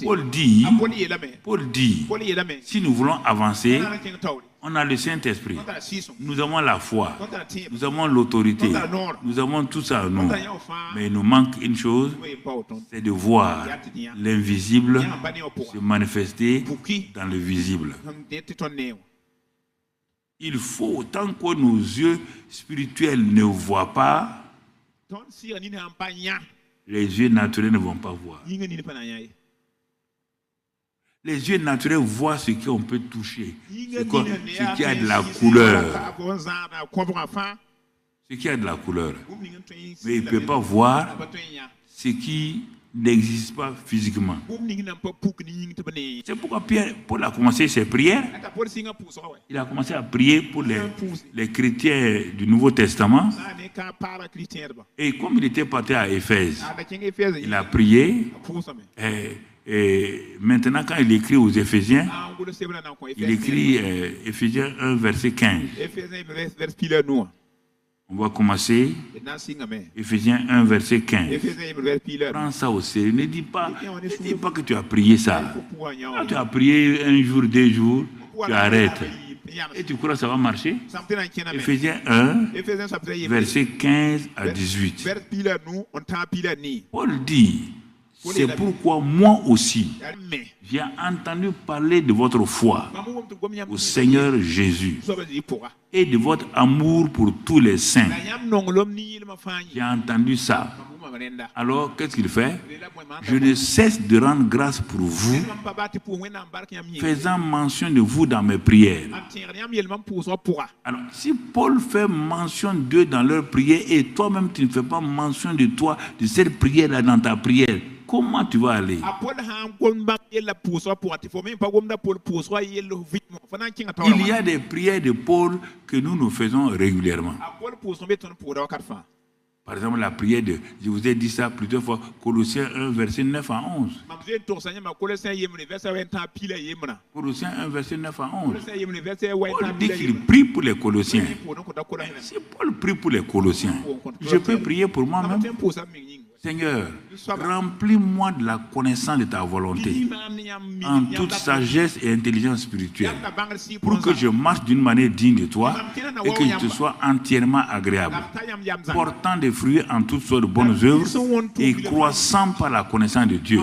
Paul dit, si nous voulons avancer, on a le Saint-Esprit, nous avons la foi, nous avons l'autorité, nous avons tout ça en nous. Mais il nous manque une chose, c'est de voir l'invisible se manifester dans le visible. Il faut, tant que nos yeux spirituels ne voient pas, les yeux naturels ne vont pas voir. Les yeux naturels voient ce qu'on peut toucher, ce qui a de la couleur. Ce qui a de la couleur. Mais il ne peut pas voir ce qui n'existe pas physiquement. C'est pourquoi Paul a commencé ses prières. Il a commencé à prier pour les chrétiens du Nouveau Testament. Et comme il était parti à Éphèse, il a prié. Et maintenant, quand il écrit aux Éphésiens, il écrit Éphésiens 1, verset 15. On va commencer. Éphésiens 1, verset 15. Prends ça au sérieux. Ne dis pas que tu as prié ça. Quand tu as prié un jour, 2 jours, tu arrêtes. Et tu crois que ça va marcher? Éphésiens 1, verset 15 à 18. Paul dit, c'est pourquoi moi aussi, j'ai entendu parler de votre foi au Seigneur Jésus et de votre amour pour tous les saints. J'ai entendu ça. Alors, qu'est-ce qu'il fait? Je ne cesse de rendre grâce pour vous, faisant mention de vous dans mes prières. Alors, si Paul fait mention d'eux dans leurs prières et toi-même tu ne fais pas mention de toi, de cette prière-là dans ta prière, comment tu vas aller? Il y a des prières de Paul que nous faisons régulièrement. Par exemple, la prière de, je vous ai dit ça plusieurs fois, Colossiens 1, verset 9 à 11. Colossiens 1, verset 9 à 11. Paul dit qu'il prie pour les Colossiens. Si Paul prie pour les Colossiens, je peux prier pour moi-même. Seigneur, remplis-moi de la connaissance de ta volonté, en toute sagesse et intelligence spirituelle, pour que je marche d'une manière digne de toi et que je te sois entièrement agréable, portant des fruits en toutes sortes de bonnes œuvres et croissant par la connaissance de Dieu,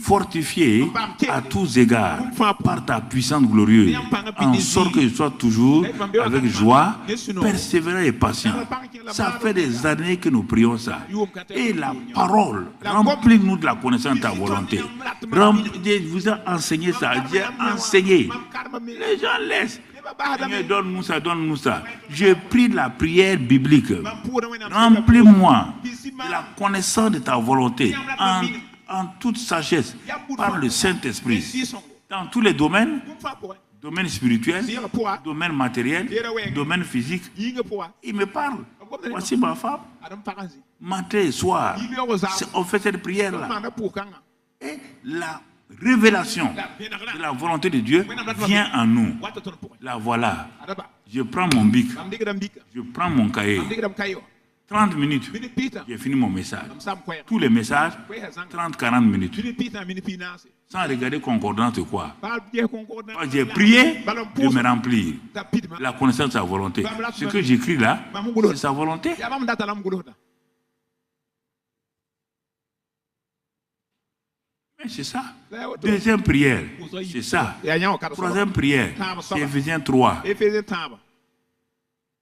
fortifié à tous égards par ta puissance glorieuse, en sorte que je sois toujours avec joie, persévérant et patient. Ça fait des années que nous prions ça. Et la parole, remplis-nous de la connaissance de ta volonté. Je vous ai enseigné ça, j'ai enseigné. Les gens laissent. Seigneur, donne-nous ça, donne-nous ça. Je prie la prière biblique. Remplis-moi de la connaissance de ta volonté en toute sagesse par le Saint-Esprit. Dans tous les domaines, domaine spirituel, domaine matériel, domaine physique, il me parle. Voici ma femme. Matin et soir, on fait cette prière-là. Et la révélation de la volonté de Dieu vient en nous. La voilà. Je prends mon bic, je prends mon cahier. 30 minutes, j'ai fini mon message. Tous les messages, 30-40 minutes. Sans regarder concordance ou quoi. J'ai prié de me remplir la connaissance de sa volonté. Ce que j'écris là, c'est sa volonté. Mais c'est ça. Deuxième prière, c'est ça. Troisième prière, c'est Éphésiens 3.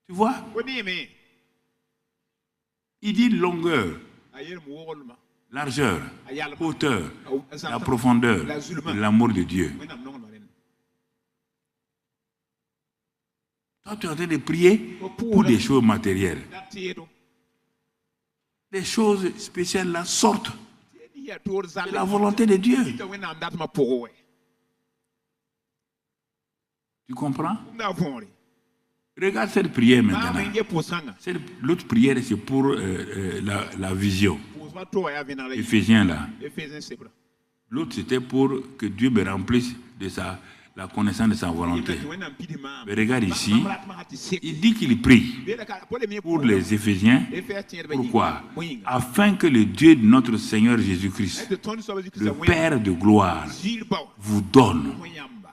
Tu vois? Il dit longueur, largeur, hauteur, la profondeur, l'amour de Dieu. Toi, tu es en train de prier pour des choses matérielles. Les choses spéciales là sortent de la volonté de Dieu. Tu comprends? Regarde cette prière maintenant. L'autre prière, c'est pour la vision. Éphésiens là. L'autre, c'était pour que Dieu me remplisse de la connaissance de sa volonté. Mais regarde ici, il dit qu'il prie pour les Éphésiens. Pourquoi? Afin que le Dieu de notre Seigneur Jésus-Christ, le Père de gloire, vous donne,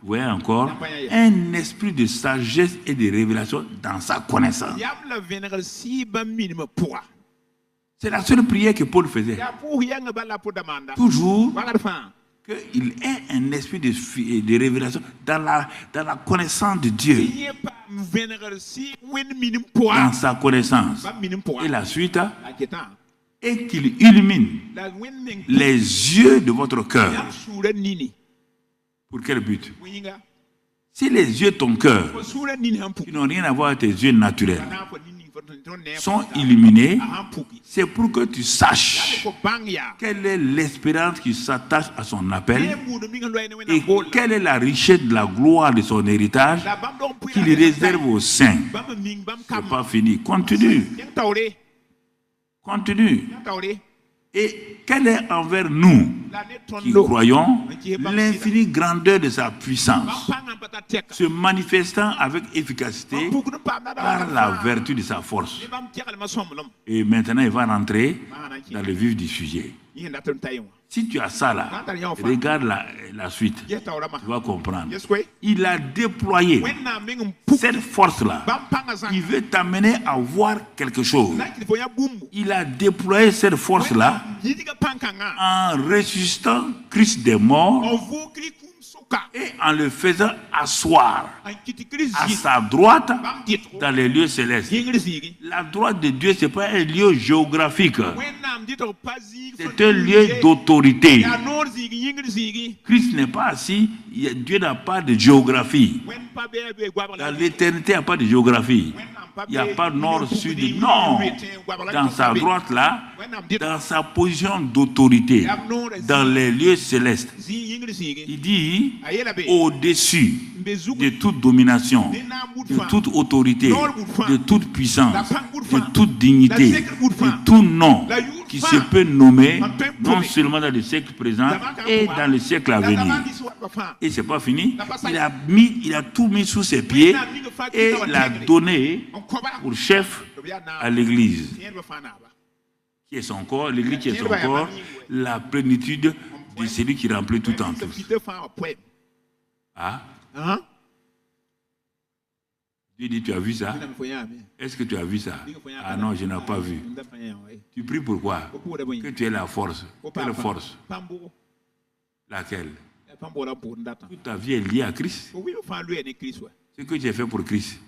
vous voyez encore, un esprit de sagesse et de révélation dans sa connaissance. C'est la seule prière que Paul faisait. Toujours qu'il ait un esprit de révélation dans la connaissance de Dieu. Dans sa connaissance. Et la suite, et qu'il illumine les yeux de votre cœur. Pour quel but? Si les yeux de ton cœur, qui n'ont rien à voir avec tes yeux naturels, sont illuminés, c'est pour que tu saches quelle est l'espérance qui s'attache à son appel et quelle est la richesse de la gloire de son héritage qu'il réserve aux saints. C'est pas fini. Continue. Continue. Et quelle est envers nous qui croyons l'infinie grandeur de sa puissance, se manifestant avec efficacité par la vertu de sa force. Et maintenant, il va rentrer dans le vif du sujet. Si tu as ça là, regarde la suite, tu vas comprendre. Il a déployé cette force-là. Il veut t'amener à voir quelque chose. Il a déployé cette force-là en ressuscitant Christ des morts et en le faisant asseoir à sa droite dans les lieux célestes. La droite de Dieu, ce n'est pas un lieu géographique. C'est un lieu d'autorité. Christ n'est pas assis, Dieu n'a pas de géographie. Dans l'éternité, il n'y a pas de géographie. Il n'y a pas nord, sud, non. Dans sa droite là, dans sa position d'autorité, dans les lieux célestes, il dit au-dessus de toute domination, de toute autorité, de toute puissance, de toute dignité, de tout nom qui se peut nommer, non seulement dans le siècle présent et dans le siècle à venir. Et c'est pas fini. Il a tout mis sous ses pieds et l'a donné pour chef à l'église. Qui est son corps, l'église qui est son corps, la plénitude de celui qui remplit tout en tous. Ah? Dieu dit, tu as vu ça? Est-ce que tu as vu ça? Ah non, je n'ai pas vu. Tu pries pourquoi? Que tu aies la force. Quelle force? Laquelle? Toute ta vie est liée à Christ. Ce que tu as fait pour Christ,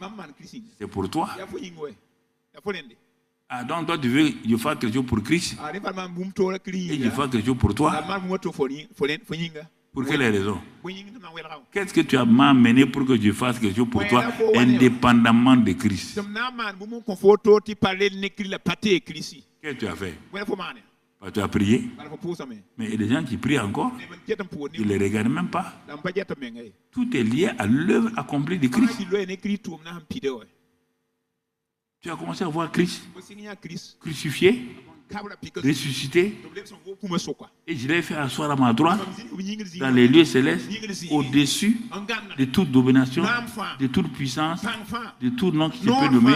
c'est pour toi. Ah, donc toi tu veux que je fasse quelque chose pour Christ et je fasse quelque chose pour toi. Pour quelle raison? Qu'est-ce que tu as mené pour que je fasse quelque chose pour toi indépendamment de Christ? Qu'est-ce que tu as fait? Tu as prié, mais il y a des gens qui prient encore, ils ne les regardent même pas. Tout est lié à l'œuvre accomplie de Christ. Tu as commencé à voir Christ crucifié, ressuscité, et je l'ai fait asseoir à ma droite dans les lieux célestes, au-dessus de toute domination, de toute puissance, de tout nom qui se peut nommer.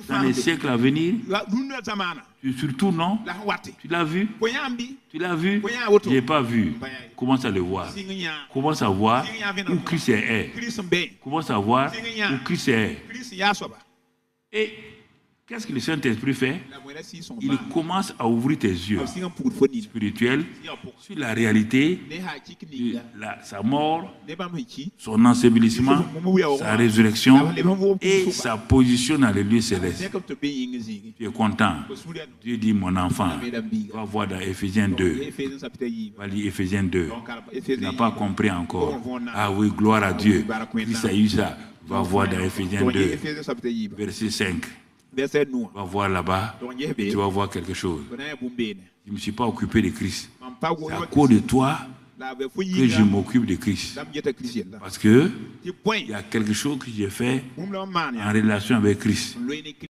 Dans les siècles à venir, sur tout nom, tu l'as vu? Tu l'as vu? Je n'ai pas vu. Commence à le voir. Commence à voir où Christ est. Commence à voir où Christ est. Et qu'est-ce que le Saint-Esprit fait? Il commence à ouvrir tes yeux spirituels sur la réalité de sa mort, son ensevelissement, sa résurrection et sa position dans les lieux célestes. Tu es content. Dieu dit, mon enfant, va voir dans Éphésiens 2. Va lire Éphésiens 2. Tu n'as pas compris encore. Ah oui, gloire à Dieu. Christ a eu ça. Va voir dans Éphésiens 2, verset 5. Va voir là-bas, tu vas voir quelque chose. Je ne me suis pas occupé de Christ. C'est à cause de toi que je m'occupe de Christ. Parce que il y a quelque chose que j'ai fait en relation avec Christ.